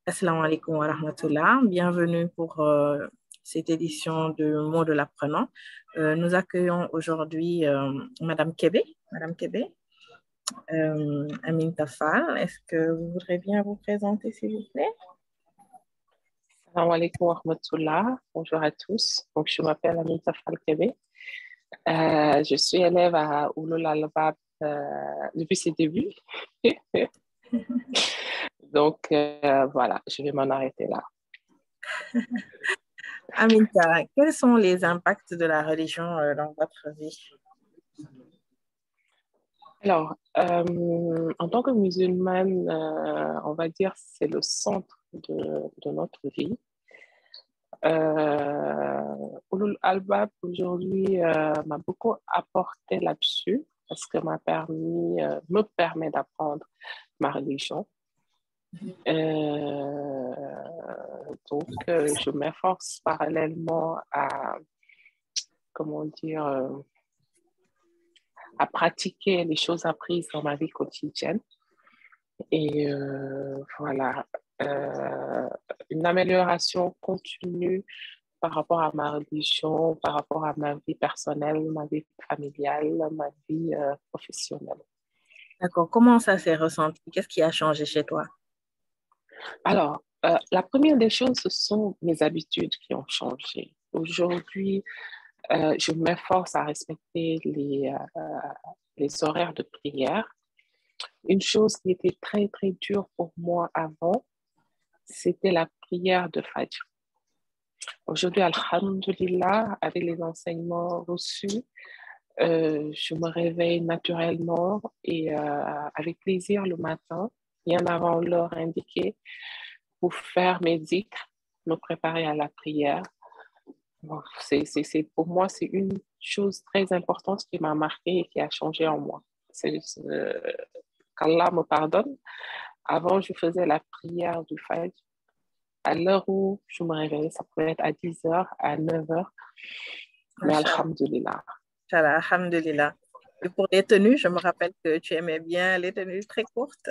Assalamu alaikum wa rahmatullah. Bienvenue pour cette édition de Mots de l'apprenant. Nous accueillons aujourd'hui Madame Kébé. Madame Kébé, Amin Tafal, est-ce que vous voudrez bien vous présenter, s'il vous plaît? Salam alaikum wa rahmatullah. Bonjour à tous. Donc, je m'appelle Anita Falkebe. Je suis élève à Ouloul Albab depuis ses débuts. Donc, voilà, je vais m'en arrêter là. Aminta, quels sont les impacts de la religion dans votre vie? Alors, en tant que musulmane, on va dire c'est le centre de notre vie. Ouloul Albab aujourd'hui m'a beaucoup apporté là-dessus parce que me permet d'apprendre ma religion. Je m'efforce parallèlement comment dire, à pratiquer les choses apprises dans ma vie quotidienne. Et voilà, une amélioration continue par rapport à ma religion, par rapport à ma vie personnelle, ma vie familiale, ma vie professionnelle. D'accord. Comment ça s'est ressenti? Qu'est-ce qui a changé chez toi? Alors, la première des choses, ce sont mes habitudes qui ont changé. Aujourd'hui, je m'efforce à respecter les horaires de prière. Une chose qui était très, très dure pour moi avant, c'était la prière de Fajr. Aujourd'hui, alhamdulillah, avec les enseignements reçus, je me réveille naturellement et avec plaisir le matin, bien avant l'heure indiquée, pour faire mes dhikrs, me préparer à la prière. Bon, pour moi, c'est une chose très importante qui m'a marqué et qui a changé en moi. Qu'Allah me pardonne. Avant, je faisais la prière du Fajr. À l'heure où je me réveillais, ça pouvait être à 10 heures, à 9 heures. Mais alhamdulillah. Alhamdulillah. Et pour les tenues, je me rappelle que tu aimais bien les tenues très courtes.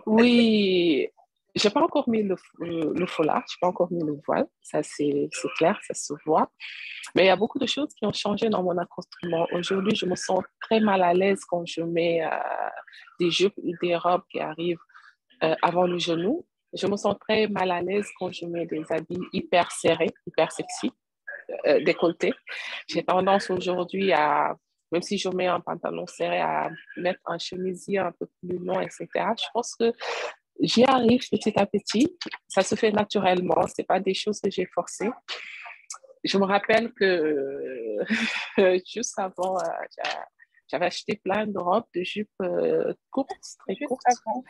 Oui, j'ai pas encore mis le foulard, j'ai pas encore mis le voile, ça c'est clair, ça se voit. Mais il y a beaucoup de choses qui ont changé dans mon accoutrement. Aujourd'hui, je me sens très mal à l'aise quand je mets des jupes ou des robes qui arrivent avant le genou. Je me sens très mal à l'aise quand je mets des habits hyper serrés, hyper sexy, décolletés. J'ai tendance aujourd'hui même si je mets un pantalon serré, à mettre un chemisier un peu plus long, etc. Je pense que j'y arrive petit à petit. Ça se fait naturellement. Ce n'est pas des choses que j'ai forcées. Je me rappelle que juste avant, j'avais acheté plein de robes, de jupes courtes, très Juste courtes. avant.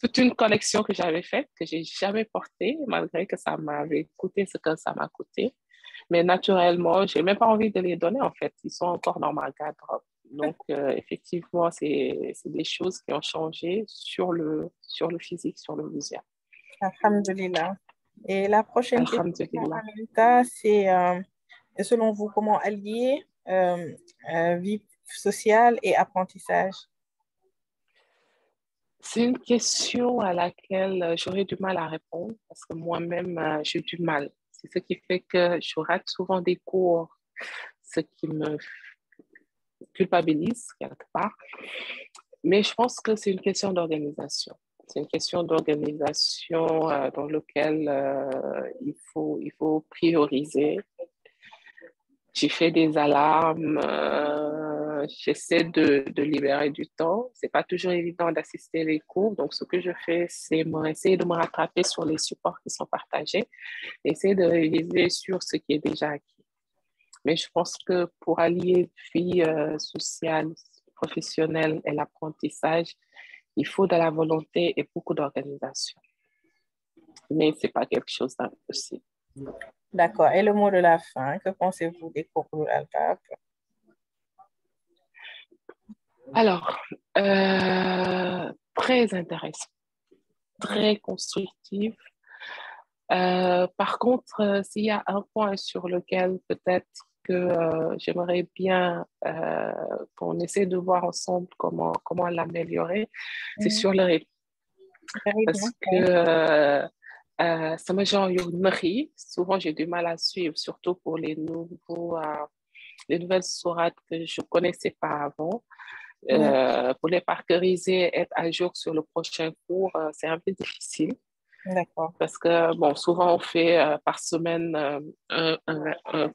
Toute une collection que j'avais faite, que je n'ai jamais portée, malgré que ça m'avait coûté ce que ça m'a coûté. Mais naturellement, je n'ai même pas envie de les donner, en fait. Ils sont encore dans ma garde-robe. Donc, effectivement, c'est des choses qui ont changé sur le physique, sur le visuel. Alhamdulillah. Et la prochaine question, Alhamdulillah. Aminta, c'est selon vous, comment allier vie sociale et apprentissage? C'est une question à laquelle j'aurais du mal à répondre parce que moi-même, j'ai du mal. C'est ce qui fait que je rate souvent des cours, ce qui me culpabilise quelque part. Mais je pense que c'est une question d'organisation. C'est une question d'organisation dans laquelle il faut prioriser. J'ai fait des alarmes, j'essaie de libérer du temps. C'est pas toujours évident d'assister les cours. Donc, ce que je fais, c'est essayer de me rattraper sur les supports qui sont partagés, essayer de réviser sur ce qui est déjà acquis. Mais je pense que pour allier vie sociale, professionnelle et l'apprentissage, il faut de la volonté et beaucoup d'organisation. Mais c'est pas quelque chose d'impossible. D'accord. Et le mot de la fin, que pensez-vous des cours de l'alpha? Alors, très intéressant, très constructif. Par contre, s'il y a un point sur lequel peut-être j'aimerais bien qu'on essaie de voir ensemble comment l'améliorer, c'est sur le rythme. Parce que ça me genre souvent j'ai du mal à suivre, surtout pour les nouvelles sourates que je ne connaissais pas avant. Pour les parqueriser, être à jour sur le prochain cours, c'est un peu difficile. D'accord. Parce que, bon, souvent on fait par semaine une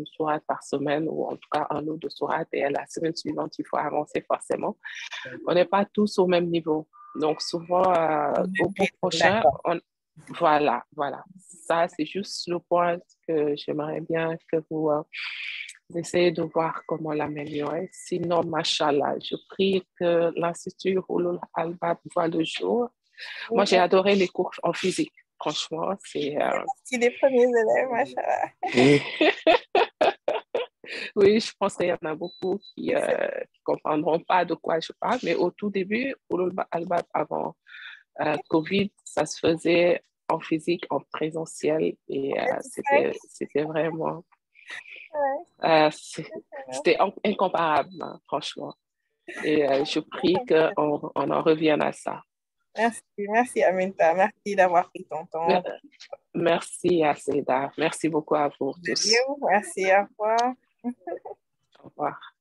sourate par semaine, ou en tout cas un ou deux sourates, et la semaine suivante, il faut avancer forcément. On n'est pas tous au même niveau. Donc, souvent, au cours prochain, voilà. Ça, c'est juste le point que j'aimerais bien que vous essayez de voir comment l'améliorer. Sinon, machallah, je prie que l'Institut Hulul Albab voit le jour. Moi, j'ai adoré les cours en physique. Franchement, c'est des premiers élèves, machallah. Oui, je pense qu'il y en a beaucoup qui ne comprendront pas de quoi je parle, mais au tout début, Hulul Albab, avant Covid, ça se faisait en physique, en présentiel, et c'était vraiment... c'était incomparable, hein, franchement. Et je prie qu'on en revienne à ça. Merci Aminta, merci d'avoir pris ton temps. Merci à Seda, merci beaucoup à vous tous. Merci, au revoir. Au revoir.